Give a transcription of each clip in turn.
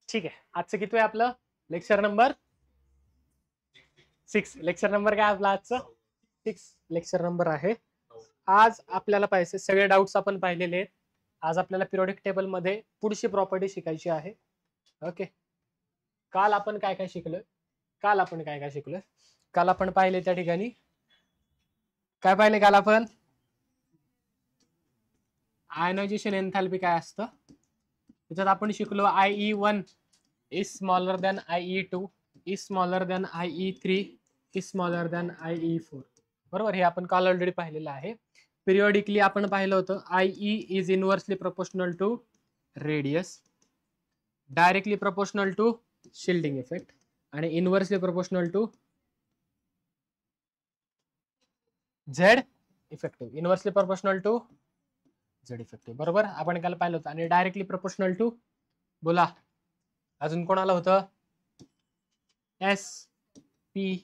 ठीक आहे, आजचं किती आहे आपलं लेक्चर नंबर 6. लेक्चर नंबर काय आपला आजचं 6 लेक्चर नंबर आहे. आज आपल्याला पाहिजे सगळे डाऊट्स आपण पाहिलेले आहेत. आज आपल्याला पिरियोडिक टेबल मध्ये पुढची प्रॉपर्टी शिकायची आहे. ओके, काल आपण काय काय शिकलोय काल आपण पाहिले त्या ठिकाणी काय पाहिले काल आपण आयनायझेशन एन्थॅल्पी काय असतं त्याच्यात आपण शिकलो IE1 is smaller than IE2 is smaller than IE3 is smaller than IE4. बरोबर, हे आपण काल ऑलरेडी पाहिलेलं आहे. पिरियॉडिकली आपण पाहिलं होतं IE is inversely proportional to radius, directly proportional to shielding effect आणि inversely proportional to Z effective. Inversely proportional to Z effective. बरोबर, आपण काल पाहिलं होतं. आणि डायरेक्टली प्रोपोर्शनल टू बोला अजून कोणाला होतं SP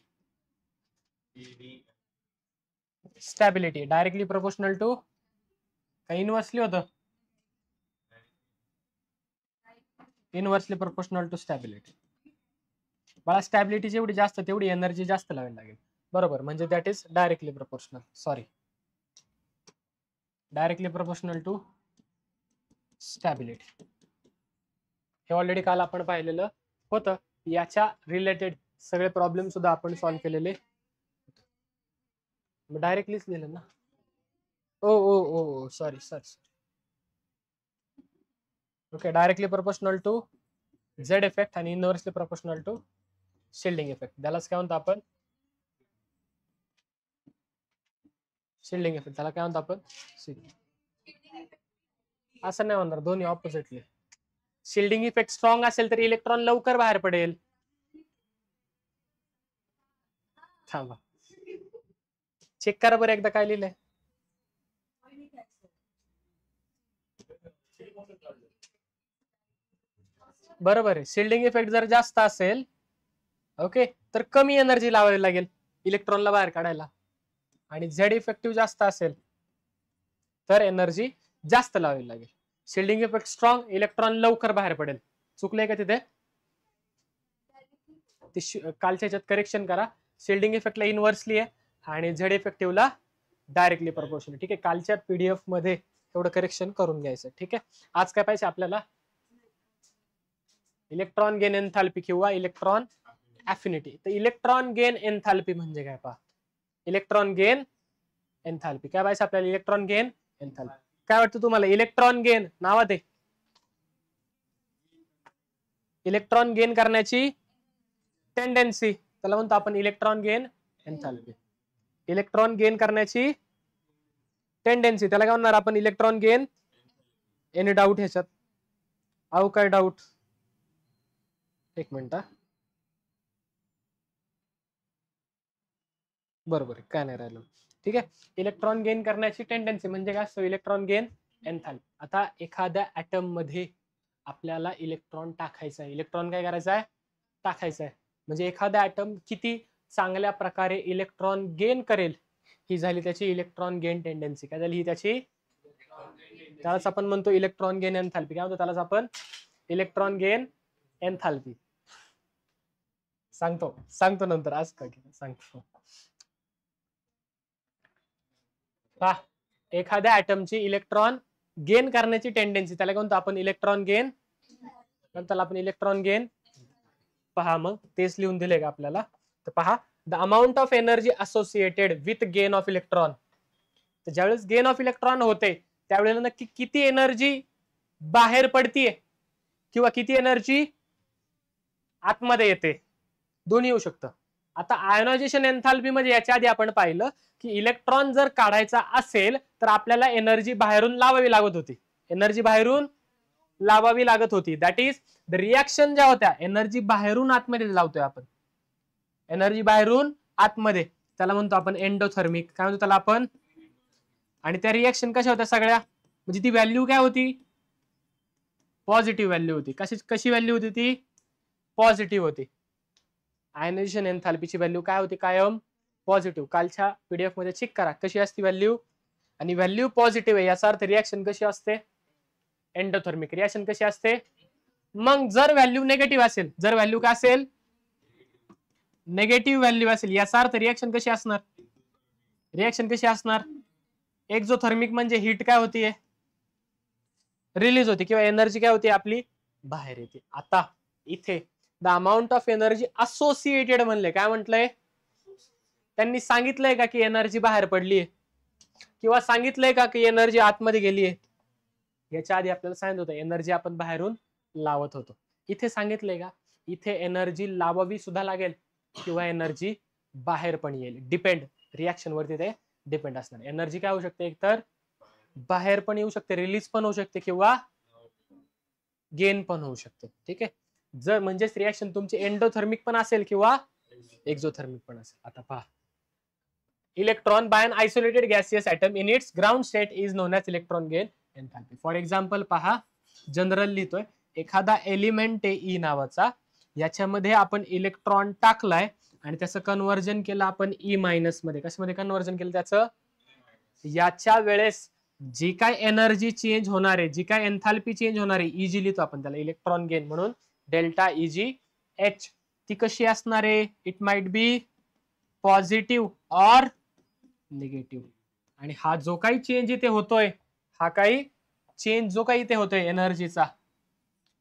stability. Directly proportional to काही इनव्हर्सली होतं इनव्हर्सली प्रोपोर्शनल टू स्टॅबिलिटी. मला स्टॅबिलिटी जेवढी जास्त तेवढी एनर्जी जास्त लावावी लागेल. बरोबर, म्हणजे that is directly proportional. Sorry, directly proportional to stability. हे ऑलरेडी काल आपण पाहिलेलं होतं. याच्या रिलेटेड सगळे प्रॉब्लेम सुद्धा आपण सॉल्व्ह केलेले. डायरेक्टलीच लिहिलं ना. ओ ओ ओ sorry. Okay, directly proportional to Z effect आणि inversely proportional to shielding effect. त्यालाच काय म्हणतो आपण शिल्डिंग इफेक्ट. त्याला काय म्हणतो आपण असं नाही म्हणणार, दोन्ही ऑपोजिटली. शिल्डिंग इफेक्ट स्ट्रॉंग असेल तर इलेक्ट्रॉन लवकर बाहेर पडेल. थांबा, चेक करा बरं एकदा काय लिहिलंय. बरोबर आहे, शिल्डिंग इफेक्ट जर जास्त असेल ओके तर कमी एनर्जी लावावी लागेल इलेक्ट्रॉनला बाहेर काढायला. आणि झेड इफेक्टिव्ह जास्त असेल तर एनर्जी जास्त लावावी लागेल. शिल्डिंग इफेक्ट स्ट्रॉंग, इलेक्ट्रॉन लवकर बाहेर पडेल. चुकलंय का तिथे? कालच्या ह्याच्यात करेक्शन करा. शिल्डिंग इफेक्टला इनव्हर्सली आहे आणि झेड इफेक्टिव्हला डायरेक्टली प्रोपोर्शनल. ठीक आहे, कालच्या PDF मध्ये एवढं करेक्शन करून घ्यायचं. ठीक आहे, आज काय पाहिजे आपल्याला इलेक्ट्रॉन गेन एन्थॅल्पी किंवा इलेक्ट्रॉन अफिनिटी. तर इलेक्ट्रॉन गेन एन्थॅल्पी म्हणजे काय पहा. इलेक्ट्रॉन गेन एन्थॅल्पी काय पाहिजे आपल्याला इलेक्ट्रॉन गेन एन्थॅल्पी. काय वाटतं तुम्हाला इलेक्ट्रॉन गेन नावात आहे इलेक्ट्रॉन गेन करण्याची टेंडेन्सी, त्याला म्हणतो आपण इलेक्ट्रॉन गेन एन्थॅल्पी. इलेक्ट्रॉन गेन करण्याची टेंडेन्सी त्याला काय म्हणणार आपण इलेक्ट्रॉन गेन. एनी डाऊट ह्याच्यात? अहो काय डाऊट? एक मिनिट. बरोबर आहे, काय नाही राहिलं. ठीक आहे, इलेक्ट्रॉन गेन करण्याची टेंडेन्सी म्हणजे काय असतं इलेक्ट्रॉन गेन एन्थॅल्पी. आता एखाद्या ऍटम मध्ये आपल्याला इलेक्ट्रॉन टाकायचा आहे. इलेक्ट्रॉन काय करायचा आहे टाकायचा आहे. म्हणजे एखादा ऍटम किती चांगल्या प्रकारे इलेक्ट्रॉन गेन करेल ही झाली त्याची इलेक्ट्रॉन गेन टेंडेन्सी. काय झाली ही त्याची, त्यालाच आपण म्हणतो इलेक्ट्रॉन गेन एन्थॅल्पी. काय म्हणतो त्यालाच आपण इलेक्ट्रॉन गेन एन्थॅल्पी. सांगतो नंतर, आज का सांगतो. पहा, एखाद्या ऍटमची इलेक्ट्रॉन गेन करण्याची टेंडेन्सी त्याला म्हणतो आपण इलेक्ट्रॉन गेन. नंतर आपण इलेक्ट्रॉन गेन पहा, मग तेच लिहून दिले का आपल्याला. तर पहा, the amount of energy associated with gain of electron. तर ज्यावेळेस गेन ऑफ इलेक्ट्रॉन होते त्यावेळेला नक्की किती एनर्जी बाहेर पडतीये किंवा किती एनर्जी आतमध्ये येते, दोन्ही येऊ शकतं. आता आयोनायझेशन एन्थॅल्पी म्हणजे याच्या आधी आपण पाहिलं की इलेक्ट्रॉन जर काढायचा असेल तर आपल्याला एनर्जी बाहेरून लावावी लागत होती. एनर्जी बाहेरून लावावी लागत होती. दॅट इज द रिॲक्शन ज्या होत्या एनर्जी बाहेरून आतमध्ये लावतोय आपण. एनर्जी बाहेरून आतमध्ये त्याला म्हणतो आपण एंडोथर्मिक. काय म्हणतो त्याला आपण. आणि त्या रिॲक्शन कशा होत्या सगळ्या, म्हणजे ती व्हॅल्यू काय होती पॉझिटिव्ह व्हॅल्यू होती. कशी व्हॅल्यू होती ती पॉझिटिव्ह होती. आयनायझेशन एन्थॅल्पीची व्हॅल्यू काय होती कायम पॉझिटिव्ह. कालच्या PDF मध्ये चेक करा कशी असते व्हॅल्यू. आणि व्हॅल्यू पॉझिटिव्ह आहे याचा अर्थ रिॲक्शन कशी असते एंडोथर्मिक. रिॲक्शन कशी असते मग जर व्हॅल्यू निगेटिव्ह असेल, जर व्हॅल्यू काय असेल, निगेटिव्ह व्हॅल्यू असेल, याचा अर्थ रिएक्शन कशी असणार, रिएक्शन कशी असणार, एक्झोथर्मिक म्हणजे हीट काय होतीये, रिलीज होते, किंवा एनर्जी काय होती आपली बाहेर येते. आता इथे the amount of energy associated म्हणले, काय म्हटलंय त्यांनी, सांगितलंय का की एनर्जी बाहेर पडलीये, किंवा सांगितलंय का की एनर्जी आतमध्ये गेलीये. याच्या आधी आपल्याला सांगितलं होतं एनर्जी आपण बाहेरून लावत होतो. इथे सांगितलंय का इथे एनर्जी लावावी सुद्धा लागेल किंवा एनर्जी बाहेर पण येईल, डिपेंड रिएक्शन वरती ते डिपेंड असणार. एनर्जी काय होऊ शकते, एकतर बाहेर पण येऊ शकते, रिलीज पण होऊ शकते, किंवा गेन पण होऊ शकते. ठीक आहे, जर म्हणजेच रिएक्शन तुमची एंडोथर्मिक पण असेल किंवा एक्झोथर्मिक पण असेल. आता पहा, electron by an isolated gaseous atom in its ground state is known as electron gain enthalpy. For example पहा, जनरल लिहितोय, एखादा एलिमेंट आहे ई नावाचा, याच्यामध्ये आपण इलेक्ट्रॉन टाकलाय आणि त्याचं कन्व्हर्जन केलं आपण ई मायनस मध्ये. कशामध्ये कन्व्हर्जन केलं त्याचं, याच्या वेळेस जी काय एनर्जी चेंज होणार आहे, जी काय एन्थॅल्पी चेंज होणार आहे, इजी लिहितो आपण त्याला इलेक्ट्रॉन गेन म्हणून, डेल्टा इजी एच, ती कशी असणार आहे, it might be positive or negative. आणि हा जो काही चेंज इथे होतोय, हा काही चेंज जो काही इथे होतोय एनर्जीचा,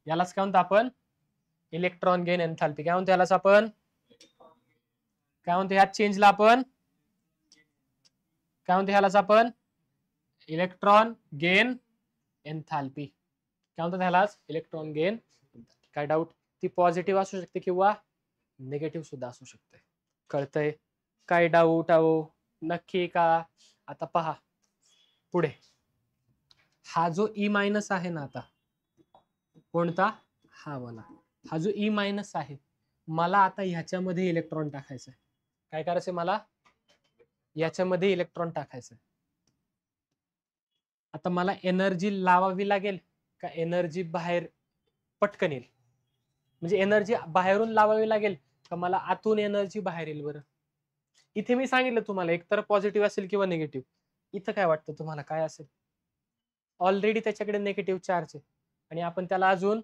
यालाच काय म्हणतो आपण इलेक्ट्रॉन गेन एन्थॅल्पी. काय म्हणतो यालाच आपण, काय म्हणतो ह्या चेंजला आपण, काय म्हणतो ह्यालाच आपण इलेक्ट्रॉन गेन एन्थॅल्पी. काय म्हणतो ह्यालाच इलेक्ट्रॉन गेन. काय डाऊट, ती पॉझिटिव्ह असू शकते किंवा निगेटिव्ह सुद्धा असू शकते. कळतंय, काय डाऊट आहो नक्की का. आता पहा पुढे, हा जो ई मायनस आहे ना, आता कोणता, हा वाला, हा जो ई मायनस आहे, मला आता ह्याच्यामध्ये इलेक्ट्रॉन टाकायचं. काय करायचंय मला, याच्यामध्ये इलेक्ट्रॉन टाकायचं. आता मला एनर्जी लावावी लागेल का एनर्जी बाहेर पटकन येईल, म्हणजे एनर्जी बाहेरून लावावी लागेल का मला आतून एनर्जी बाहेर येईल. बरं, इथे मी सांगितलं तुम्हाला एकतर पॉझिटिव्ह असेल किंवा निगेटिव्ह. इथं काय वाटतं तुम्हाला काय असेल, ऑलरेडी त्याच्याकडे निगेटिव्ह चार्ज आहे आणि आपण त्याला अजून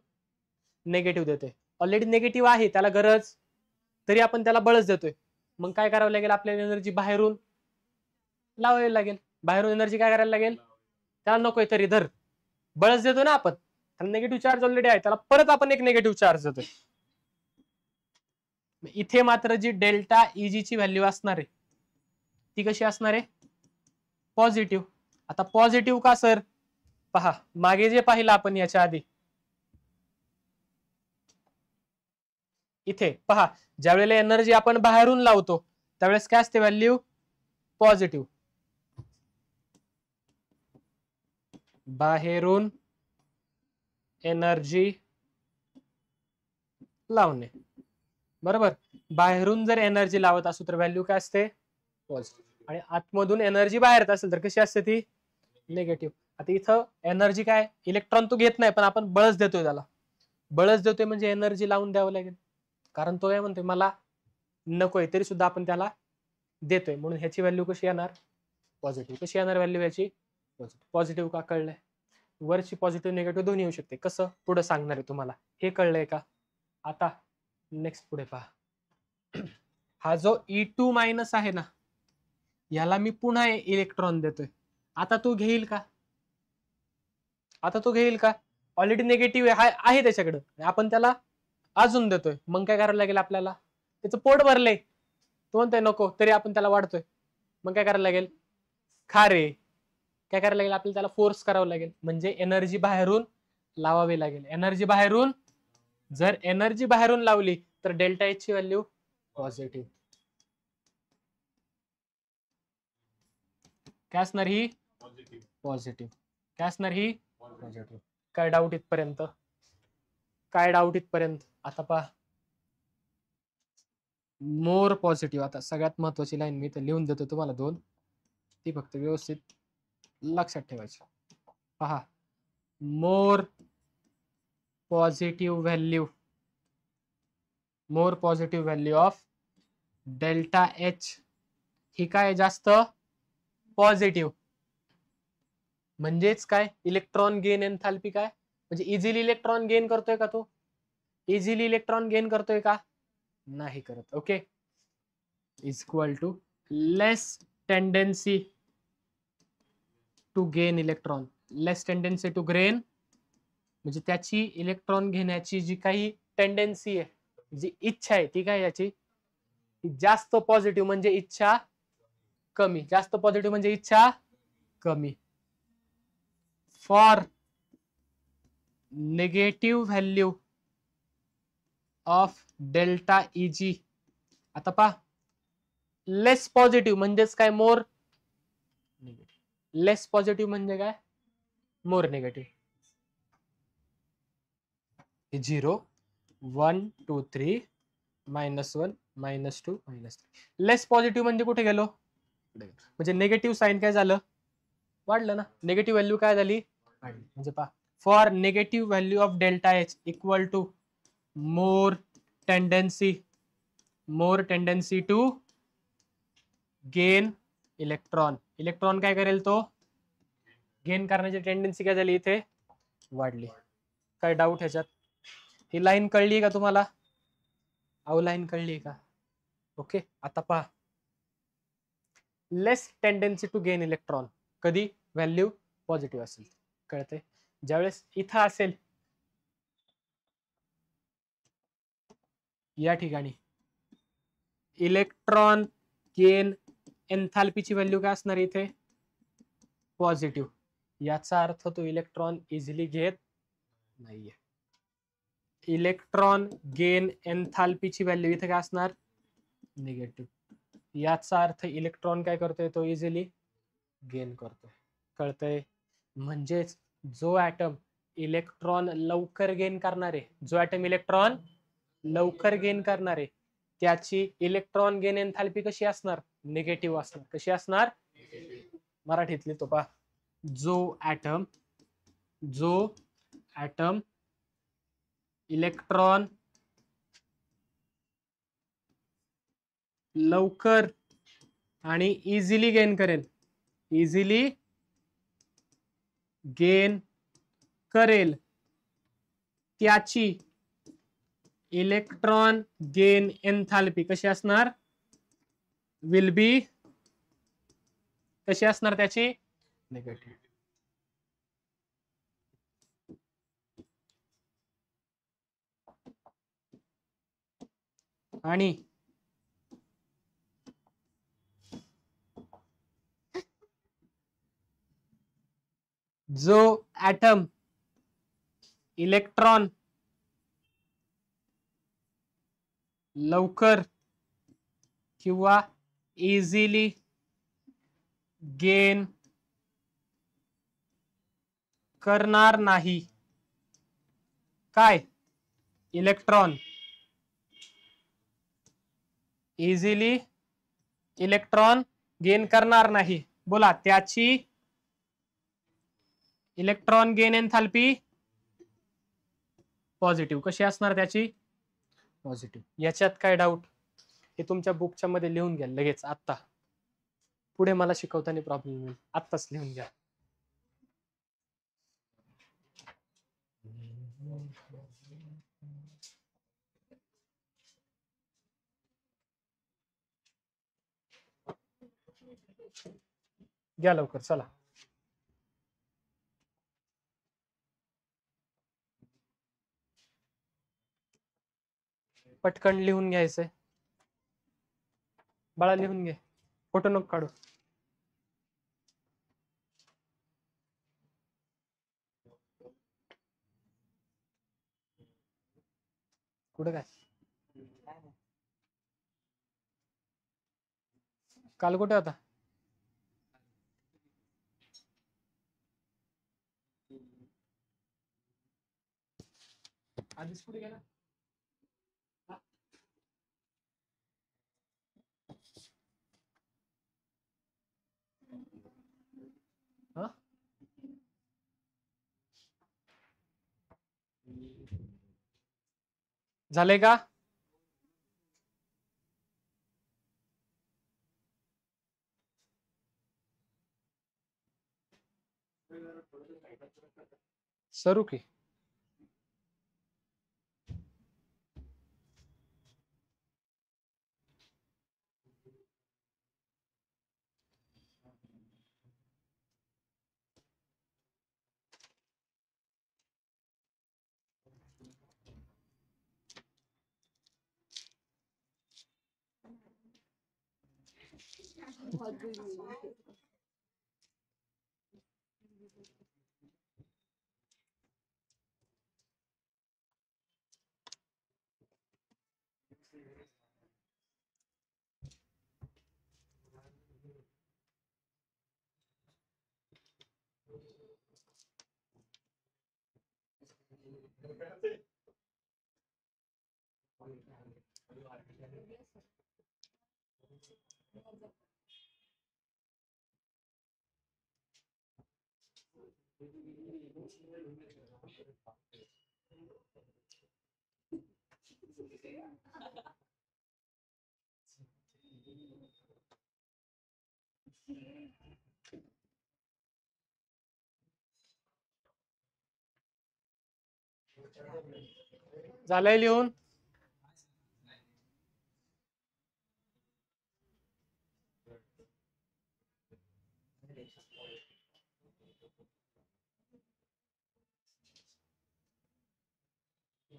निगेटिव्ह देतोय. ऑलरेडी निगेटिव्ह आहे, त्याला गरज, तरी आपण त्याला बळच देतोय. मग काय करावं लागेल, आपल्याला एनर्जी बाहेरून लावावी लागेल. बाहेरून एनर्जी काय करायला लागेल, त्याला नकोय तरी धर, बळच देतो ना आपण, त्याला निगेटिव्ह चार्ज ऑलरेडी आहे, त्याला परत आपण एक निगेटिव्ह चार्ज देतोय. इथे मात्र जी डेल्टा इजी ची व्हॅल्यू असणार आहे, ती कशी असणार आहे, पॉझिटिव्ह. आता पॉझिटिव्ह का सर, पहा मागे जे पाहिलं आपण याच्या आधी, इथे पहा, ज्या वेळेला एनर्जी आपण बाहेरून लावतो त्यावेळेस काय असते व्हॅल्यू, पॉझिटिव्ह. बाहेरून एनर्जी लावणे, बरोबर, बाहेरून जर एनर्जी लावत असू तर व्हॅल्यू काय असते, पॉझिटिव्ह. आणि आतमधून एनर्जी बाहेर येत असेल तर कशी असते ती, निगेटिव्ह. आता इथं एनर्जी काय, इलेक्ट्रॉन तो घेत नाही पण आपण बळच देतोय त्याला, बळच देतोय म्हणजे एनर्जी लावून द्यावं लागेल, कारण तो काय म्हणतोय मला नकोय तरी सुद्धा आपण त्याला देतोय, म्हणून ह्याची व्हॅल्यू कशी येणार, पॉझिटिव्ह. कशी येणार व्हॅल्यू याची, पॉझिटिव्ह. पॉझिटिव्ह का कळलंय, वरची पॉझिटिव्ह निगेटिव्ह दोन्ही येऊ शकते, कसं पुढे सांगणार आहे तुम्हाला, हे कळलंय का. आता नेक्स्ट पुढे पहा, हा जो E2 मायनस आहे ना, याला मी पुन्हा इलेक्ट्रॉन देतोय. आता तो घेईल का, आता तो घेईल का, ऑलरेडी निगेटिव्ह आहे त्याच्याकडे, आपण त्याला अजून देतोय. मग काय करायला लागेल आपल्याला, त्याचं पोट भरलंय, तो म्हणतोय नको तरी आपण त्याला वाढतोय. मग काय करायला लागेल, खा रे, काय करायला लागेल आपल्याला त्याला फोर्स करावं लागेल, म्हणजे एनर्जी बाहेरून लावावी लागेल. एनर्जी बाहेरून, जर एनर्जी बाहेरून लावली तर डेल्टा एच ची व्हॅल्यू पॉझिटिव्ह. काय असणार ही, पॉझिटिव्ह. काय असणार ही, पॉझिटिव्ह. काय डाऊट इथपर्यंत, काय डाऊट इथपर्यंत. आता पहा, मोर पॉझिटिव्ह. आता सगळ्यात महत्वाची लाईन मी तर लिहून देतो तुम्हाला दोन, ती फक्त व्यवस्थित लक्षात ठेवायची. पहा, more positive value, more positive value of delta H ही काय जास्त पॉझिटिव्ह, म्हणजेच काय इलेक्ट्रॉन गेन एन्थॅल्पी काय म्हणजे इझिली इलेक्ट्रॉन गेन करतोय का तो? इझिली इलेक्ट्रॉन गेन करतोय का? नाही करत. Okay, is equal to less tendency to gain electron. Less tendency to gain म्हणजे त्याची इलेक्ट्रॉन घेण्याची जी काही टेंडेन्सी आहे, जी इच्छा आहे ती काय याची जास्त पॉझिटिव्ह म्हणजे इच्छा कमी, जास्त पॉझिटिव्ह म्हणजे इच्छा कमी. For negative value of delta easy. आता पहा, लेस पॉझिटिव्ह म्हणजेच काय मोर निगेटिव्ह. लेस पॉझिटिव्ह म्हणजे काय मोर निगेटिव्ह. 0 1 2 3 -1 -2 -3. लेस पॉझिटिव्ह म्हणजे कुठे गेलो, म्हणजे नेगेटिव्ह साईन काय झालं वाढलं ना, नेगेटिव्ह व्हॅल्यू काय झाली वाढली. म्हणजे पहा, for negative value of delta H equal to more tendency to gain electron. Electron काय करेल तो गेन करण्याची टेंडन्सी काय झाली इथे वाढली. काय डाऊट ह्याच्यात? ही लाईन कळली का तुम्हाला? अहो लाईन कळली का? ओके, आता पहा, लेस टेंडन्सी टू गेन इलेक्ट्रॉन कधी व्हॅल्यू पॉझिटिव्ह असेल. कळते? ज्यावेळेस इथं असेल या ठिकाणी इलेक्ट्रॉन गेन एन्थाल्पीची व्हॅल्यू काय असणार इथे पॉझिटिव्ह. याचा अर्थ तो इलेक्ट्रॉन इझिली घेत नाहीये. इलेक्ट्रॉन गेन एन्थाल्पीची व्हॅल्यू इथे काय असणार निगेटिव्ह. याचा अर्थ इलेक्ट्रॉन काय करतोय तो इझिली गेन करतोय. कळतंय? म्हणजेच जो ऍटम इलेक्ट्रॉन लवकर गेन करणारे, जो ऍटम इलेक्ट्रॉन लवकर गेन करणारे त्याची इलेक्ट्रॉन गेन एन्थाल्पी कशी असणार निगेटिव्ह असणार. कशी असणार मराठीत लिहितो पहा, जो ऍटम इलेक्ट्रॉन लवकर आणि इझिली गेन करेल, इझिली गेन करेल त्याची इलेक्ट्रॉन गेन एन्थाल्पी कशी असणार विल बी कशी असणार त्याची निगेटिव्ह. आणि जो ऍटम इलेक्ट्रॉन लवकर किंवा इझिली गेन करणार नाही काय इलेक्ट्रॉन, इझिली इलेक्ट्रॉन गेन करणार नाही. बोला, त्याची इलेक्ट्रॉन गेन एन्थाल्पी पॉझिटिव्ह. कशी असणार त्याची पॉझिटिव्ह. याच्यात काय डाऊट? हे तुमच्या बुकच्या मध्ये लिहून घ्या लगेच आत्ता, पुढे मला शिकवताना प्रॉब्लेम येईल. आत्ताच लिहून घ्या. घ्या लवकर चला. पटकन लिहून घ्यायचंय बाळा, लिहून घे, फोटो नको काढू. कुठे काय काल कुठे होता? आधीच कुठे गेला? हा? झाले का? सरू की झालंय लिहून?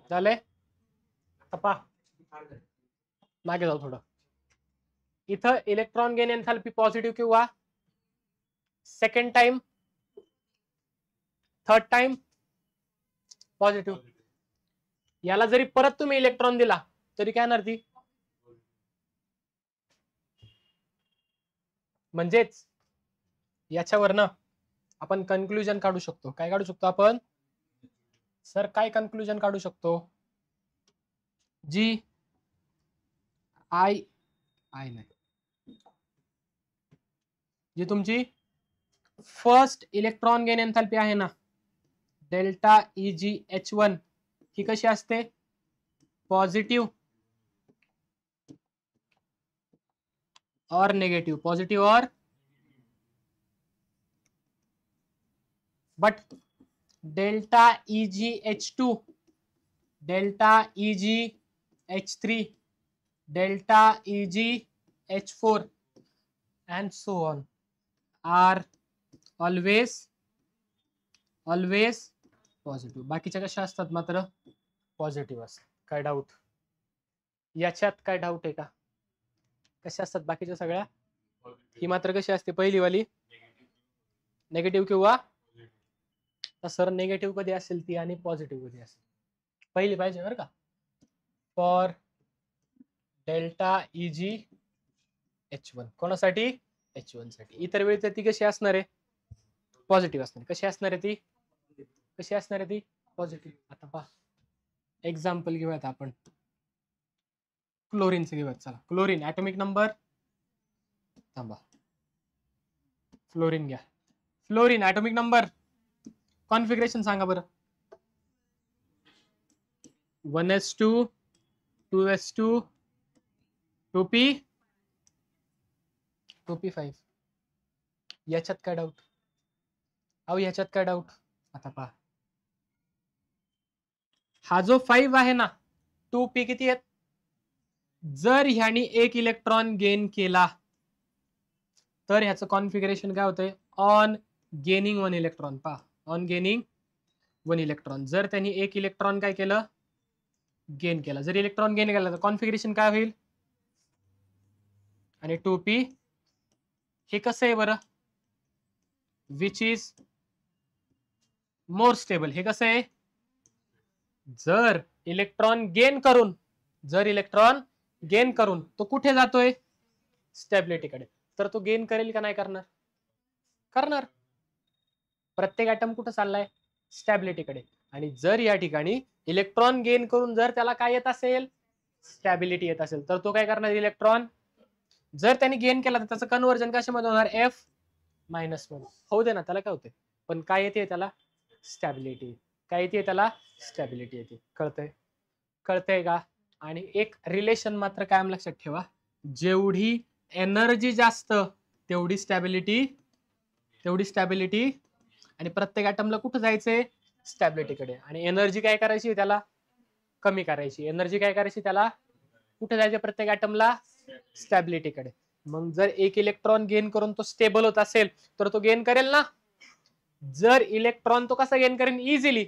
झालंय? तपा मागे जाऊ थोडं. इथं इलेक्ट्रॉन गेन एन्थॅल्पी पॉझिटिव्ह किंवा second time, third time positive. याला जरी परत तुम्ही इलेक्ट्रॉन दिला तरी काय येणार ती? म्हणजेच याच्यावरनं आपण कन्क्लुजन काढू शकतो. काय काढू शकतो आपण? सर काय कन्क्लुजन काढू शकतो? जी आय नाही, जी तुमची फर्स्ट इलेक्ट्रॉन गेन एन्थॅल्पी आहे ना, डेल्टा EgH1, ही कशी असते? पॉझिटिव्ह और नेगेटिव्ह, पॉझिटिव्ह और, but delta EgH2, delta EgH3, delta EgH4 and so on are always positive. बाकीच्या कशा असतात? मात्र पॉझिटिव्ह असतात. काय डाऊट याच्यात? काय डाऊट आहे का? कशा असतात बाकीच्या सगळ्या? ही मात्र कशी असते? पहिली वाली नेगेटिव्ह किंवा, सर नेगेटिव्ह कधी असेल ती आणि पॉझिटिव्ह कधी असेल? पहिली पाहिजे बरं का. फॉर डेल्टा EgH1, कोणासाठी? H1 साठी. इतर वेळी तर ती कशी असणार आहे? पॉझिटिव्ह असणार. कशी असणार आहे ती? कशी असणार आहे ती? पॉझिटिव्ह. आता पहा एक्झाम्पल घेऊयात आपण. क्लोरीनचं घेऊयात. चला, क्लोरीन ॲटॉमिक नंबर, थांबा, फ्लोरीन घ्या. फ्लोरीन ॲटॉमिक नंबर, कॉन्फिगरेशन सांगा बरं. 1s2 2s2 2p 2p5. याच्यात काय डाऊट? अहो याच्यात काय डाऊट? आता पहा, हा जो 5 आहे ना, 2p किती आहेत? जर ह्यानी एक इलेक्ट्रॉन गेन केला तर ह्याचं कॉन्फिगरेशन काय होतंय? On gaining 1 electron. पहा, ऑन गेनिंग 1 इलेक्ट्रॉन. जर त्यांनी एक इलेक्ट्रॉन काय केलं? गेन केला. जर इलेक्ट्रॉन गेन केला तर कॉन्फिगरेशन काय होईल? आणि 2p हे कसं आहे बरं? Which is more stable. हे कसं आहे? जर इलेक्ट्रॉन गेन करून तो कुठे जातोय? स्टॅबिलिटीकडे. तर तो गेन करेल का नाही करणार? करणार. प्रत्येक ॲटम कुठं चाललाय? स्टॅबिलिटीकडे. आणि जर या ठिकाणी इलेक्ट्रॉन गेन करून जर त्याला काय येत असेल? स्टॅबिलिटी येत असेल, तर तो काय करणार? इलेक्ट्रॉन जर त्याने गेन केला तर त्याचं कन्व्हर्जन कशामध्ये होणार? F- मध्ये. होऊ दे ना, त्याला काय होते? पण काय येते त्याला? स्टॅबिलिटी. काय येते त्याला? स्टॅबिलिटी येते. कळतंय का? आणि एक रिलेशन मात्र कायम लक्षात ठेवा, जेवढी एनर्जी जास्त तेवढी स्टॅबिलिटी, आणि प्रत्येक ॲटमला कुठं जायचंय? स्टॅबिलिटीकडे. आणि एनर्जी काय करायची? त्याला कमी करायची. एनर्जी काय करायची? त्याला कुठे जायचं? प्रत्येक ॲटमला स्टॅबिलिटीकडे. मग जर एक इलेक्ट्रॉन गेन करून तो स्टेबल होत असेल तर तो गेन करेल ना. जर इलेक्ट्रॉन तो कसा गेन करेल? इझिली.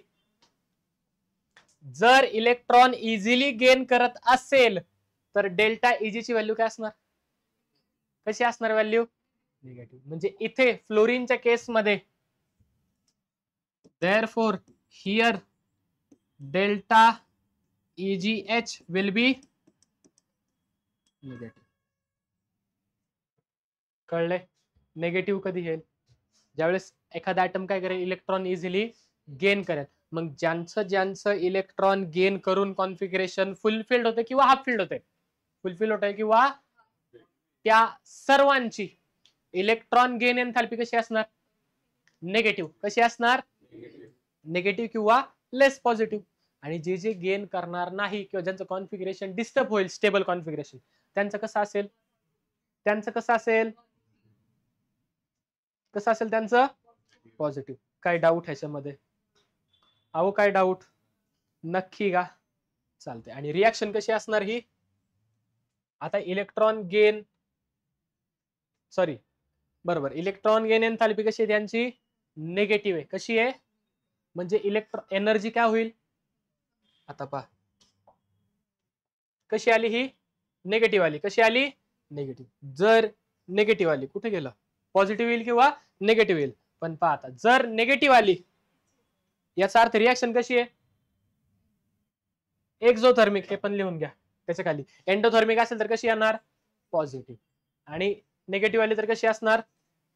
जर इलेक्ट्रॉन इझिली गेन करत असेल तर डेल्टा Eg ची व्हॅल्यू काय असणार? कशी असणार व्हॅल्यू निगेटिव्ह. म्हणजे इथे फ्लोरीनच्या केसमध्ये therefore here delta EGH will be negative. कळले? निगेटिव्ह कधी येईल ज्यावेळेस एखादा ॲटम काय करेल इलेक्ट्रॉन इझिली गेन करेल. मग ज्यांचं इलेक्ट्रॉन गेन करून कॉन्फिगरेशन फुलफिल्ड होते किंवा हाफ फिल्ड होते, फुलफिल होत आहे किंवा त्या सर्वांची इलेक्ट्रॉन गेन एन्थॅल्पी कशी असणार निगेटिव्ह. कशी असणार निगेटिव्ह किंवा लेस पॉझिटिव्ह. आणि जे जे गेन करणार नाही किंवा ज्यांचं कॉन्फिगरेशन डिस्टर्ब होईल स्टेबल कॉन्फिगरेशन त्यांचं कसं असेल त्यांचं पॉझिटिव्ह. काय डाऊट ह्याच्यामध्ये? अहो काय डाऊट? नक्की का? चालते. आणि रिॲक्शन कशी असणार ही? आता इलेक्ट्रॉन गेन बरोबर इलेक्ट्रॉन गेन एन्थॅल्पी कशी आहे त्यांची निगेटिव्ह आहे. कशी आहे म्हणजे इलेक्ट्रॉन एनर्जी काय होईल आता पहा कशी आली ही निगेटिव्ह आली. कशी आली निगेटिव्ह. जर निगेटिव्ह आली कुठे गेलं पॉझिटिव्ह येईल किंवा निगेटिव्ह येईल. पण पहा आता जर निगेटिव्ह आली याचा अर्थ रिॲक्शन कशी आहे एक्झोथर्मिक. हे पण लिहून घ्या त्याच्या खाली. एंडोथर्मिक असेल तर कशी येणार पॉझिटिव्ह आणि निगेटिव्ह आली तर कशी असणार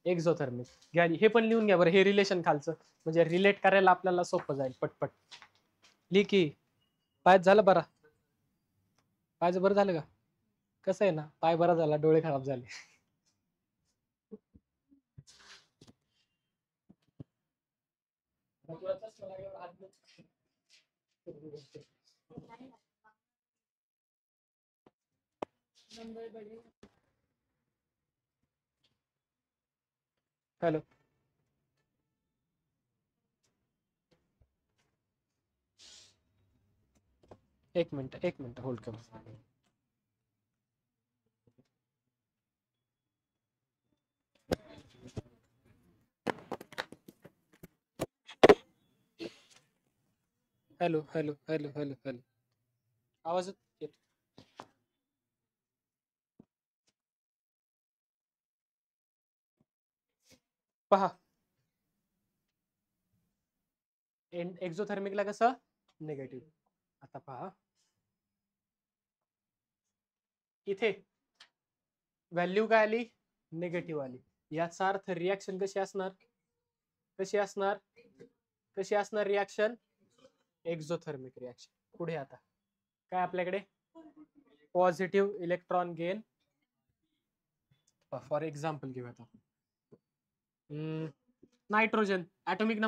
एक्झोथर्मिक. घ्या हे पण लिहून घ्या बरं हे रिलेशन खालचं म्हणजे रिलेट करायला आपल्याला सोपं जाईल पटपट. लिह की पाय झालं बरा पायचं बरं झालं का? कसं आहे ना पाय बरा झाला डोळे खराब झाले. हॅलो एक मिनिट होल्ड कर. Hello hello hello hello hello आवाज येतो? पहा एक्झोथर्मिकला कसं निगेटिव्ह. आता पहा इथे व्हॅल्यू काय आली निगेटिव्ह आली. याचा अर्थ रिॲक्शन कशी असणार रिॲक्शन एक्झोथर्मिक रिॲक्शन. पुढे आता काय आपल्याकडे positive electron gain. For example घेऊया आता नायट्रोजन ॲटॉमिक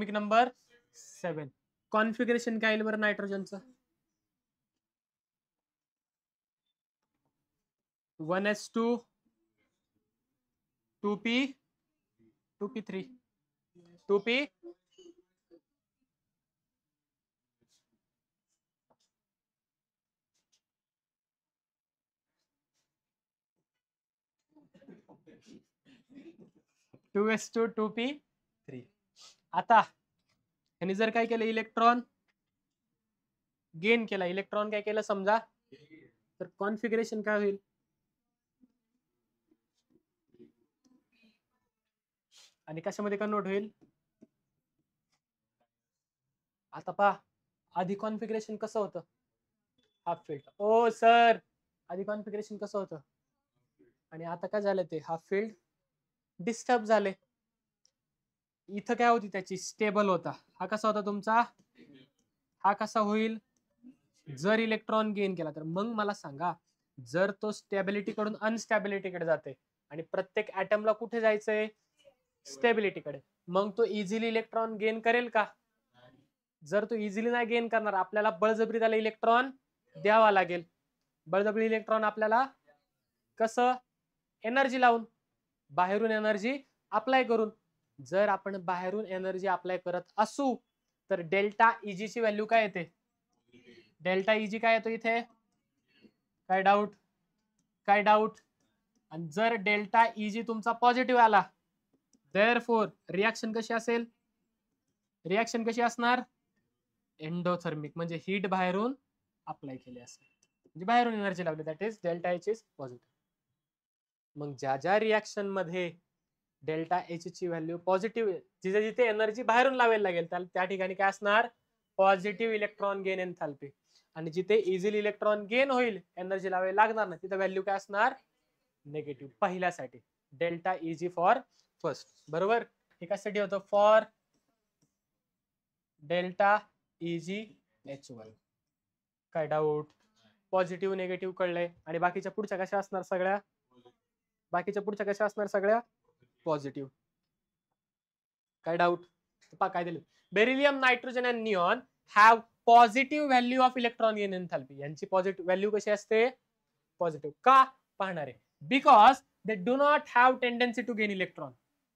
नंबर 7. कॉन्फिगरेशन काय येईल बरं नायट्रोजनचं 1s2 2p 2p3 2p 2s2 2p3. आता ह्याने जर काय केलं इलेक्ट्रॉन गेन केला इलेक्ट्रॉन काय केलं समजा तर कॉन्फिगरेशन काय होईल आणि कशामध्ये कन्वर्ट होईल. आता पहा आधी कॉन्फिगरेशन कसं होतं हाफ फिल्ड. ओ सर आधी कॉन्फिगरेशन कसं होतं आणि आता काय झालं ते हाफ फिल्ड डिस्टर्ब झाले. इथं काय होती त्याची स्टेबल होता. हा कसा होता तुमचा हा कसा होईल जर इलेक्ट्रॉन गेन केला तर. मग मला सांगा जर तो स्टॅबिलिटी कडून अनस्टॅबिलिटीकडे जाते आणि प्रत्येक ऍटमला कुठे जायचंय स्टेबिलिटीकडे मग तो इझिली इलेक्ट्रॉन गेन करेल का? जर तो इझिली नाही गेन करणार आपल्याला बळजबरी त्याला इलेक्ट्रॉन द्यावा लागेल. बळजबरी इलेक्ट्रॉन आपल्याला कसं एनर्जी लावून बाहेरून एनर्जी अप्लाय करून. जर आपण बाहेरून एनर्जी अप्लाय करत असू तर डेल्टा इजी ची व्हॅल्यू काय येते डेल्टा इजी काय येतो इथे काय डाऊट. आणि जर डेल्टा इजी तुमचा पॉझिटिव्ह आला देअरफॉर रिॲक्शन कशी असणार एंडोथर्मिक म्हणजे हीट बाहेरून अप्लाय केली असेल म्हणजे बाहेरून एनर्जी लावली that is delta H is positive. मग ज्या ज्या रिॲक्शन मध्ये डेल्टा एच ची व्हॅल्यू पॉझिटिव्ह, जिथे जिथे एनर्जी बाहेरून लावायला लागेल त्या ठिकाणी काय असणार, पॉझिटिव्ह इलेक्ट्रॉन गेन एन्थॅल्पी. आणि जिथे इझिली इलेक्ट्रॉन गेन होईल, एनर्जी लावायला लागणार नाही, तिथे व्हॅल्यू काय असणार, निगेटिव्ह. पहिल्यासाठी डेल्टा इजी फॉर फर्स्ट. बरोबर. हे कशासाठी होतं, फॉर डेल्टा इजी H1. काय डाऊट? Positive negative कळलंय. आणि बाकीच्या पुढच्या कशा असणार, सगळ्या बाकीच्या पुढच्या कशा असणार, सगळ्या पॉझिटिव्ह. काय डाऊट? पहा काय दिलं, beryllium, nitrogen and neon have positive value of electron gain enthalpy. यांची पॉझिटिव्ह व्हॅल्यू कशी असते, पॉझिटिव्ह. का पाहणार आहे, because they do not have tendency to gain electron.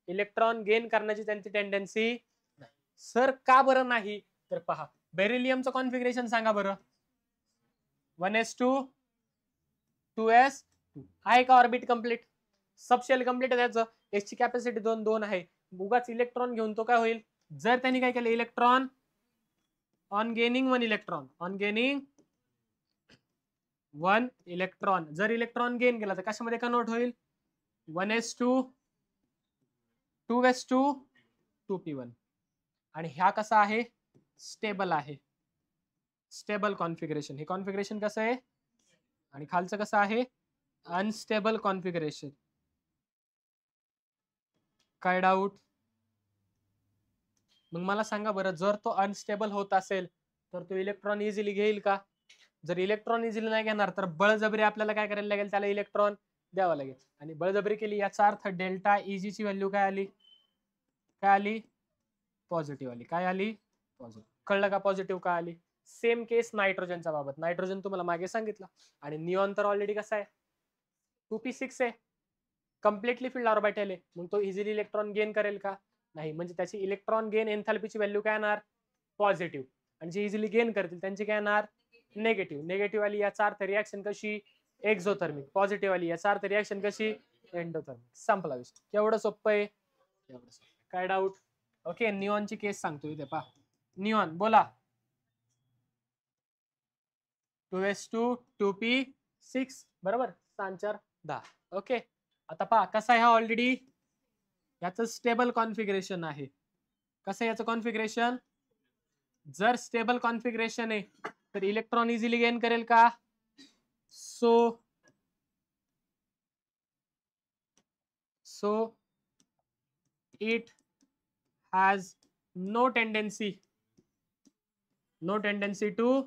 Electron gain करण्याची त्यांची टेंडन्सी नाही. सर का बरं नाही, तर पहा बेरिलियमचं कॉन्फिगरेशन सांगा बरं. 1s2 2s2 आहे का ऑर्बिट कंप्लीट, सबशेल कंप्लीट आहे त्याचं. एस ची कॅपॅसिटी 2 आहे. उगाच इलेक्ट्रॉन घेऊन तो काय होईल, जर त्यांनी काय केलं, electron on gaining 1 electron, on gaining 1 electron, जर इलेक्ट्रॉन गेन केला तर कशामध्ये कन्वर्ट होईल, 1s2 2s2 2p1. आणि ह्या कसा आहे, स्टेबल आहे, स्टेबल कॉन्फिगरेशन. हे कॉन्फिगरेशन कसं आहे, आणि खालचं कसं आहे, अनस्टेबल कॉन्फिगरेशन. काय डाऊट? मग मला सांगा बरं, जर तो अनस्टेबल होत असेल तर तो इलेक्ट्रॉन इझिली घेईल का? जर इलेक्ट्रॉन इझिली नाही घेणार तर बळजबरी आपल्याला काय करायला लागेल, त्याला इलेक्ट्रॉन द्यावा लागेल. आणि बळजबरी केली याचा अर्थ डेल्टा इजी ची व्हॅल्यू काय आली, काय आली, पॉझिटिव्ह आली. काय आली, पॉझिटिव्ह. कळलं का पॉझिटिव्ह का आली? सेम केस नायट्रोजनच्या बाबत. नायट्रोजन तुम्हाला मागे सांगितलं. आणि निऑन तर ऑलरेडी कसा आहे, 2p6 आहे, कम्प्लिटली फील्ड ऑर्बिटल आहे. मग तो इझिली इलेक्ट्रॉन गेन करेल का, नाही. म्हणजे त्याची इलेक्ट्रॉन गेन एन्थॅल्पीची व्हॅल्यू काय येणार, पॉझिटिव्ह. आणि जे इझिली गेन करतील त्यांची काय येणार, निगेटिव्ह. निगेटिव्ह आली याचा अर्थ रिॲक्शन कशी, एक्झोथर्मिक. पॉझिटिव्ह आली याचा अर्थ रिॲक्शन कशी, एंडोथर्मिक. संपला विषय. केवढं सोपं आहे, एवढं सोपं. काय डाऊट? ओके. निऑनची केस सांगतो इथे पहा. निऑन बोला, 2s2 2p6 बरोबर, 6 10. ओके. आता पहा कसा आहे हा, ऑलरेडी याचं स्टेबल कॉन्फिगरेशन आहे. कसं याचं कॉन्फिगरेशन, जर स्टेबल कॉन्फिगरेशन आहे तर इलेक्ट्रॉन इझिली गेन करेल का, so it has no tendency to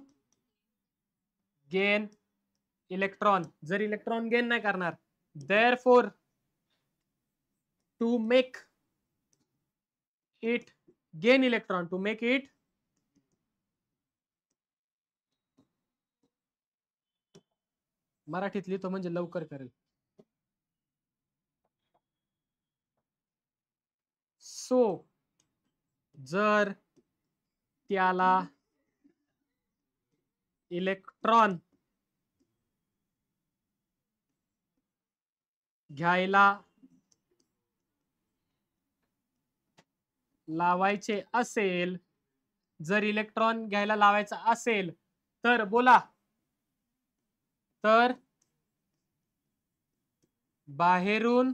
gain electron. जर इलेक्ट्रॉन गेन नाही करणार, therefore to make it gain electron, to make it मराठीत लिहितो म्हणजे लवकर करेल. सो जर त्याला इलेक्ट्रॉन घ्यायला लावायचे असेल, जर इलेक्ट्रॉन घ्यायला लावायचा असेल तर बोला, तर बाहेरून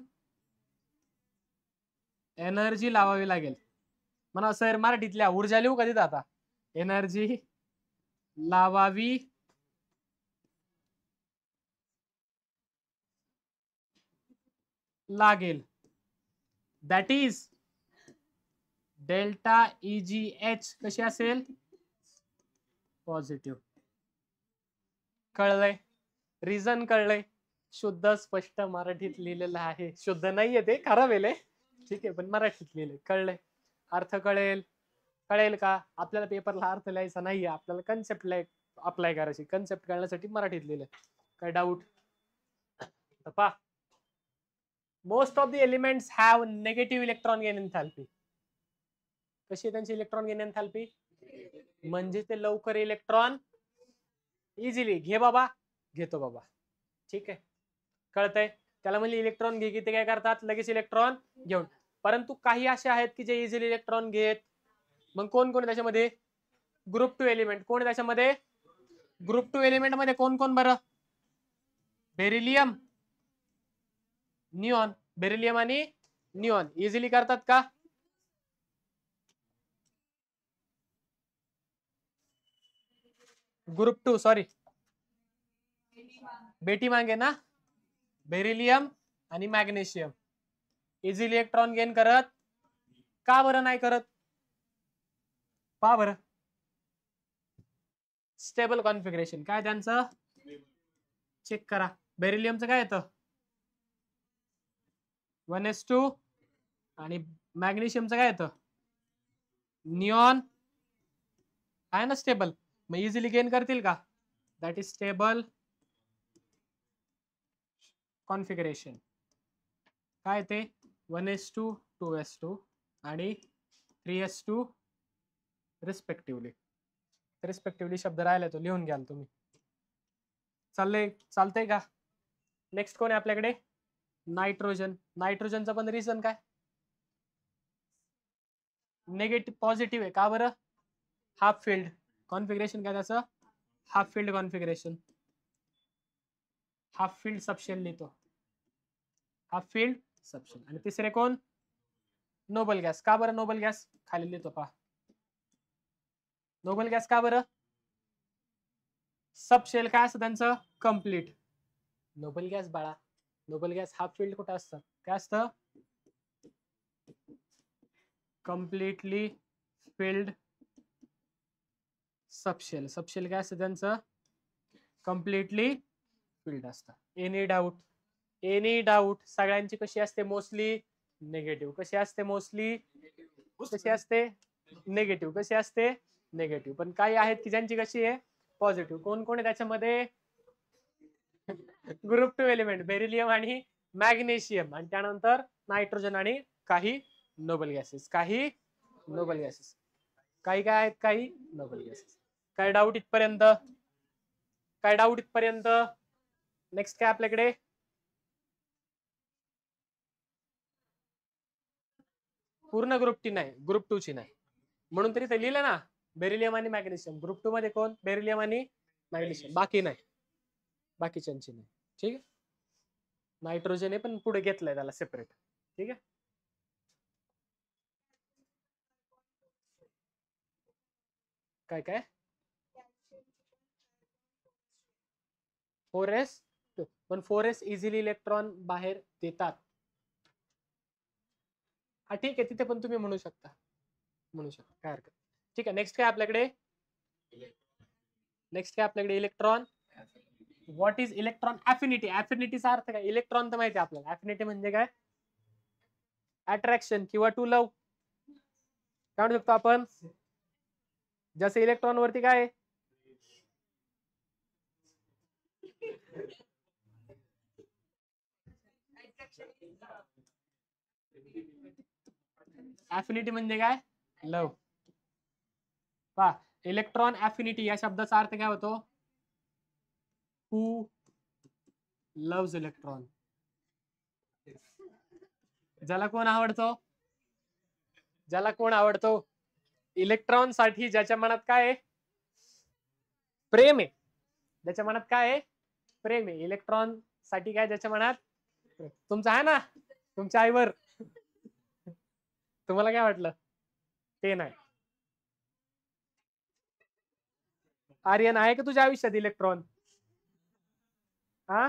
एनर्जी लावावी लागेल. म्हणा सर मराठीतल्या ऊर्जा लिहू कधी आता, एनर्जी लावावी लागेल. दॅट इज डेल्टा EgH कशी असेल, पॉझिटिव्ह. कळलंय, रिझन कळलंय. शुद्ध स्पष्ट मराठीत लिहिलेलं आहे. शुद्ध नाहीये ते, खराब आहे, ठीक आहे, पण मराठीत लिहिलंय. कळलंय, अर्थ कळेल का? आपल्याला पेपरला अर्थ लिहायचा नाहीये, आपल्याला कन्सेप्ट अप्लाय करायची. कन्सेप्ट कळण्यासाठी मराठीत लिहिलंय. काय डाऊट? पहा, most of the elements have negative electron gain एन्थॅल्पी. कशी आहे त्यांची इलेक्ट्रॉन गेन एन्थॅल्पी, म्हणजे ते लवकर इलेक्ट्रॉन इझिली घे बाबा, घेतो बाबा. ठीक आहे, कळतंय. त्याला म्हणजे इलेक्ट्रॉन घे की ते काय करतात, लगेच इलेक्ट्रॉन घेऊन. परंतु काही असे आहेत की जे इझिली इलेक्ट्रॉन घेत. मग कोण कोण त्याच्यामध्ये, ग्रुप 2 एलिमेंट. कोण त्याच्यामध्ये, ग्रुप 2 एलिमेंट मध्ये कोण कोण बरं, बेरिलियम, निऑन. बेरिलियम आणि निऑन इझिली करतात का? ग्रुप 2 सॉरी बेटी मागे ना. बेरिलियम आणि मॅग्नेशियम इझिली इलेक्ट्रॉन गेन करत का बरं नाही करत? पहा बरं. स्टेबल कॉन्फिगरेशन काय त्यांचं चेक करा. बेरिलियमचं काय येतं 1s2 आणि मॅग्नेशियमचं काय येतं निऑन आहे ना स्टेबल. मग इझिली गेन करतील का? That is stable configuration. काय ते 1s2 2s2 आणि 3s2 रिस्पेक्टिव्हली शब्द राहिला तो लिहून घ्याल तुम्ही. चालतंय का? नेक्स्ट कोण आहे आपल्याकडे? नायट्रोजन. नायट्रोजनचं पण रिझन काय? नेगेटिव्ह पॉझिटिव्ह आहे का बरं? हाफ फील्ड कॉन्फिगरेशन काय त्याचं? Half filled configuration. Half filled subshell लिहितो. Half filled subshell. आणि तिसरे कोण? Noble gas. का बरं नोबल गॅस? खाली लिहितो पहा. नोबल गॅस का बरं? सबशेल काय असतं त्यांचं? कम्प्लीट. नोबल गॅस बाळा, नोबल गॅस हाफ फील्ड कुठं असतं? काय असतं? Completely filled subshell. सबशेल काय असतं त्यांचं? कम्प्लिटली फिल्ड असतं. Any doubt? Any doubt? सगळ्यांची कशी असते मोस्टली? निगेटिव्ह. कशी असते मोस्टली? कशी असते? निगेटिव्ह. कशी असते? निगेटिव्ह. पण काही आहेत की ज्यांची कशी आहे पॉझिटिव्ह. कोण कोण आहे त्याच्यामध्ये? ग्रुप 2 एलिमेंट बेरिलियम आणि मॅग्नेशियम आणि त्यानंतर नायट्रोजन आणि काही नोबल गॅसेस. काही नोबल गॅसेस. काही काय आहेत? काही नोबल गॅसेस. काय डाऊट इथपर्यंत? काय डाऊट इथपर्यंत? नेक्स्ट काय आपल्याकडे? पूर्ण ग्रुप टी नाही, ग्रुप 2 ची नाही. म्हणून तरी ते लिहिलं ना बेरिलियम आणि मॅग्नेशियम. ग्रुप 2 मध्ये कोण? बेरिलियम आणि मॅग्नेशियम. बाकी नाही, बाकीच्यांची नाही. ठीक आहे. नायट्रोजन आहे पण पुढे घेतलंय त्याला सेपरेट. ठीक आहे. काय काय 4s पण 4s इझिली इलेक्ट्रॉन बाहेर देतात. हा ठीक आहे, तिथे पण तुम्ही म्हणू शकता, काय हरकत. ठीक आहे. नेक्स्ट काय आपल्याकडे? नेक्स्ट काय आपल्याकडे? Electron. What is electron affinity? अफिनिटीचा अर्थ काय? इलेक्ट्रॉन तर माहिती आहे आपल्याला. अफिनिटी म्हणजे काय? अट्रॅक्शन किंवा टू लव्ह. काय म्हणू शकतो आपण? जसं इलेक्ट्रॉन वरती काय अफिनिटी म्हणजे काय? लव्ह. पहा इलेक्ट्रॉन अफिनिटी या शब्दाचा अर्थ काय होतो? हू लव्स इलेक्ट्रॉन. ज्याला कोण आवडतो? ज्याला कोण आवडतो? इलेक्ट्रॉन साठी ज्याच्या मनात काय आहे? प्रेम आहे. ज्याच्या मनात काय आहे? प्रेम आहे. इलेक्ट्रॉन साठी काय ज्याच्या मनात? तुमचं आहे ना तुमच्या आईवर? तुम्हाला काय वाटलं? ते नाही. आर्यन आहे का तुझ्या आयुष्यात इलेक्ट्रॉन? हा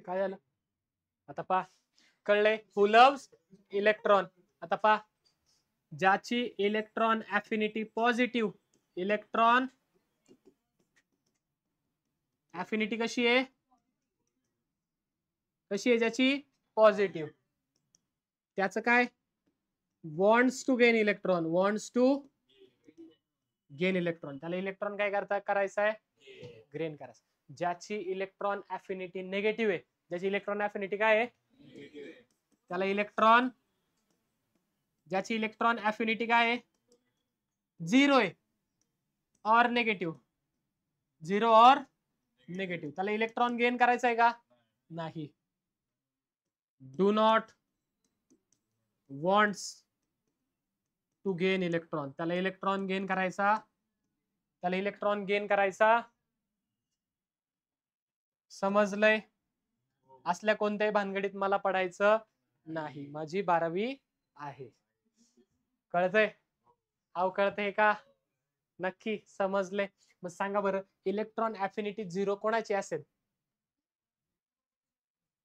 काय झालं? आता पहा कळले. Who loves electron. आता पहा ज्याची electron affinity positive. Electron affinity कशी आहे? कशी आहे ज्याची? पॉझिटिव्ह. त्याचं काय? Wants to gain electron. Wants to gain electron. त्याला इलेक्ट्रॉन काय करायचं आहे? गेन करायचं. ज्याची इलेक्ट्रॉन अफिनिटी निगेटिव्ह आहे, ज्याची इलेक्ट्रॉन अफिनिटी काय आहे? त्याला इलेक्ट्रॉन, ज्याची इलेक्ट्रॉन अफिनिटी काय आहे? 0 आहे और निगेटिव्ह. 0 और निगेटिव्ह. त्याला इलेक्ट्रॉन गेन करायचं आहे का? नाही. Do not wants to gain electron. त्याला इलेक्ट्रॉन गेन करायचा. त्याला इलेक्ट्रॉन गेन करायचा समजलंय? असल्या कोणत्याही भानगडीत मला पडायचं नाही, माझी 12वी आहे. कळतंय? अहो कळतंय का? नक्की समजले. मग सांगा बरं, इलेक्ट्रॉन अफिनिटी 0 कोणाची असेल?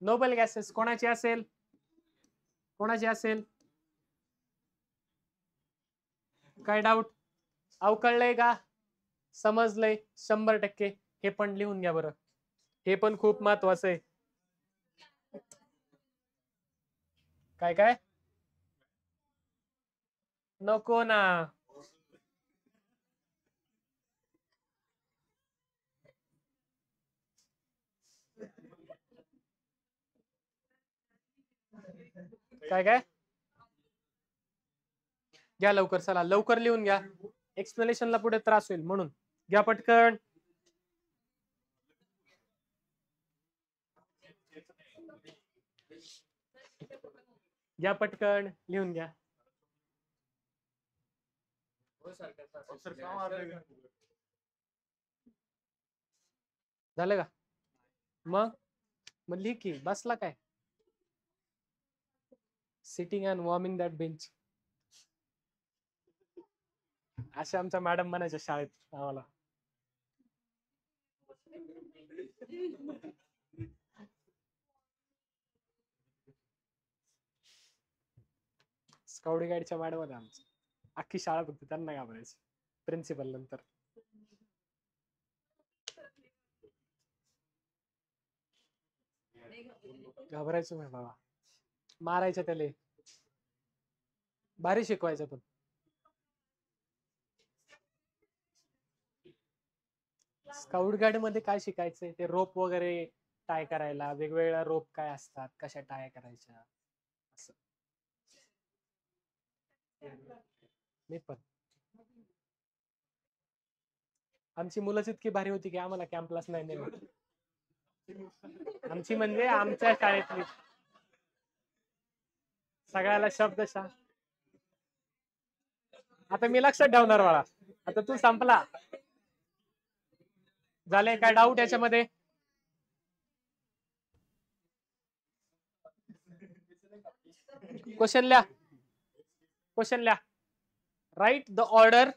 Noble gases. कोणाची असेल? कोणाची असेल? काय डाऊट? अहो कळलंय का? समजलंय 100%. हे पण लिहून घ्या बरं, हे पण खूप महत्वाचं आहे. काय काय? नको ना. काय काय? घ्या लवकर, चला लवकर लिहून घ्या, एक्सप्लेनेशनला पुढे त्रास होईल म्हणून. घ्या पटकन. घ्या पटकन लिहून घ्या. झालं का? मग मग लिह की, बसला काय? Sitting and warming that bench. अशा आमच्या मॅडम म्हणायच्या शाळेत आम्हाला. स्काउट गाईडच्या मॅडम होत्या आमच्या. अख्खी शाळा फक्त त्यांना घाबरायची, प्रिन्सिपल नंतर. घाबरायचो मी बाबा, मारायचं त्याले, भारी शिकवायचं. पण स्काउट गाईड मध्ये काय शिकायचंय? ते रोप वगैरे टाय करायला, वेगवेगळ्या रोप काय असतात, कशा टाय करायच्या असं. मी पण, आमची मुलंच इतकी भारी होती की आम्हाला कॅम्पलाच नाही नेलं. आमची म्हणजे आमच्या शाळेतली. सगळ्याला शब्दशः. आता मी लक्षात ठेवणार बाळा, आता तू संपला. झाले काय डाऊट याच्यामध्ये? क्वेश्चन लिहा, क्वेश्चन लिहा. Write the order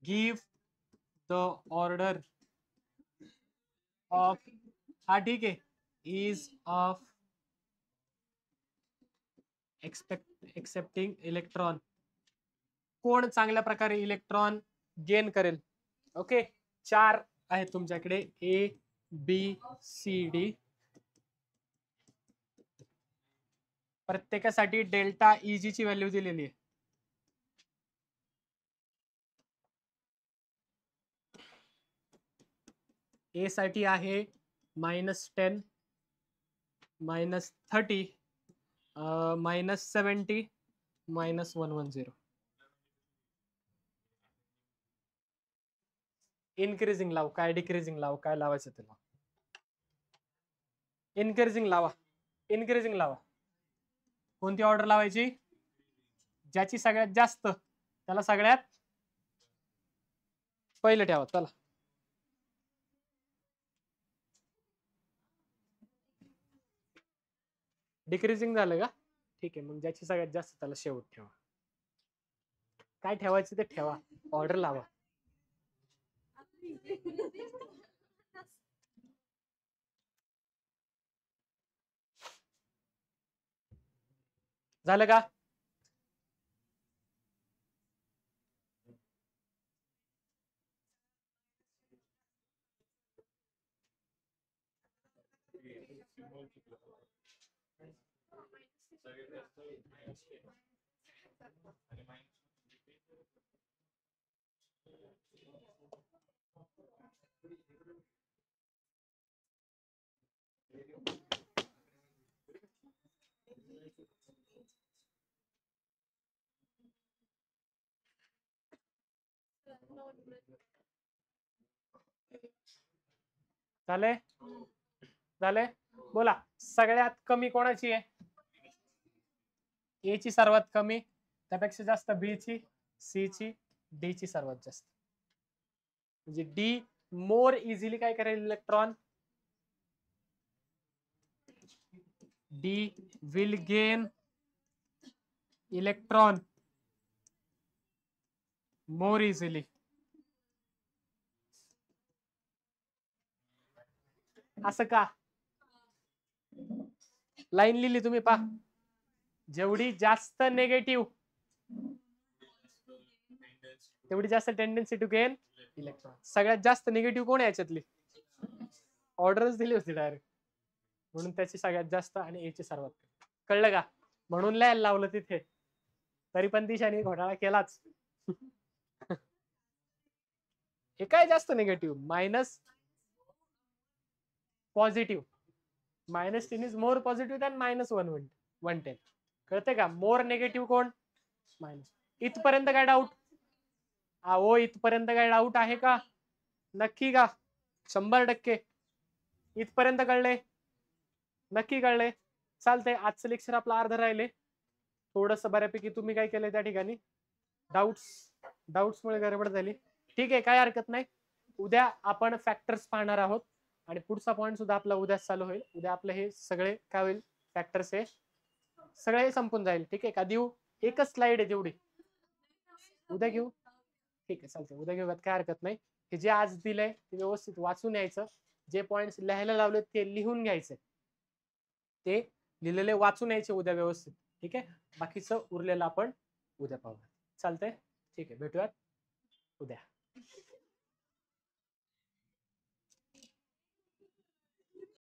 give the order of, हा ठीक आहे, इज ऑफ एक्सेप्टिंग इलेक्ट्रॉन. कोण चांगल्या प्रकारे इलेक्ट्रॉन गेन करेल? ओके, 4 आहेत तुमच्याकडे, ए बी सी डी. प्रत्येकासाठी डेल्टा इजी ची व्हॅल्यू दिलेली आहे. ए साठी आहे -10, -30, -70, -110. इनक्रीजिंग लाव काय, डिक्रीजिंग लाव काय लावायचं त्याला? इनक्रीजिंग लावा, इनक्रीजिंग लावा. कोणती ऑर्डर लावायची? ज्याची सगळ्यात जास्त त्याला सगळ्यात पहिले ठेवा. चला, डिक्रीजिंग झालं का? ठीक आहे, मग ज्याची सगळ्यात जास्त त्याला शेवट ठेवा. काय ठेवायचं ते ठेवा, ऑर्डर लावा. झालं का? झाले? झाले? बोला, सगळ्यात कमी कोणाची आहे? ए ची सर्वात कमी, त्यापेक्षा जास्त बी ची, सी ची, डी ची सर्वात जास्त. म्हणजे डी मोर इझिली काय करेल electron, D will gain electron more easily. असं का लाईन लिहिली तुम्ही पहा, जेवढी जास्त नेगेटिव्ह तेवढी जास्त टेंडन्सी टू गेन इलेक्ट्रॉन. सगळ्यात जास्त निगेटिव्ह कोण आहे याच्यातली, ऑर्डरच दिली होती डायरेक्ट, म्हणून त्याची सगळ्यात जास्त आणि एची सर्वात. कळलं का, म्हणून लिहायला लावलं तिथे, तरी पण दिशाने घोटाळा केलाच. हे काय जास्त negative, minus positive, -10 is more positive than -110. कळते का, मोर निगेटिव्ह कोण, मायनस. इथपर्यंत काय डाऊट, हो इथपर्यंत काय डाऊट आहे का, नक्की का, 100%. इथपर्यंत कळले, नक्की कळले, चालतंय. आजचं लेक्चर आपलं अर्ध राहिले, थोडस बऱ्यापैकी तुम्ही काय केलंय त्या ठिकाणी, डाऊट्समुळे गडबड झाली. ठीक आहे, काय हरकत नाही. उद्या आपण फॅक्टर्स पाहणार आहोत आणि पुढचा पॉईंट सुद्धा आपला उद्या चालू होईल. उद्या आपलं हे सगळे काय होईल, फॅक्टर्स हे सगळे संपून जाईल. ठीक आहे का, देऊ एकच स्लाइड आहे तेवढी, उद्या घेऊ. ठीक आहे चालतंय, उद्या घेऊयात, काय हरकत नाही. हे जे आज दिलंय ते व्यवस्थित वाचून यायचं, जे पॉइंट्स लिहायला लावले ते लिहून घ्यायचे, ते लिहिलेले वाचून यायचे उद्या व्यवस्थित. ठीक आहे, बाकीचं उरलेलं आपण उद्या पाहूया. चालतंय, ठीक आहे, भेटूयात उद्या.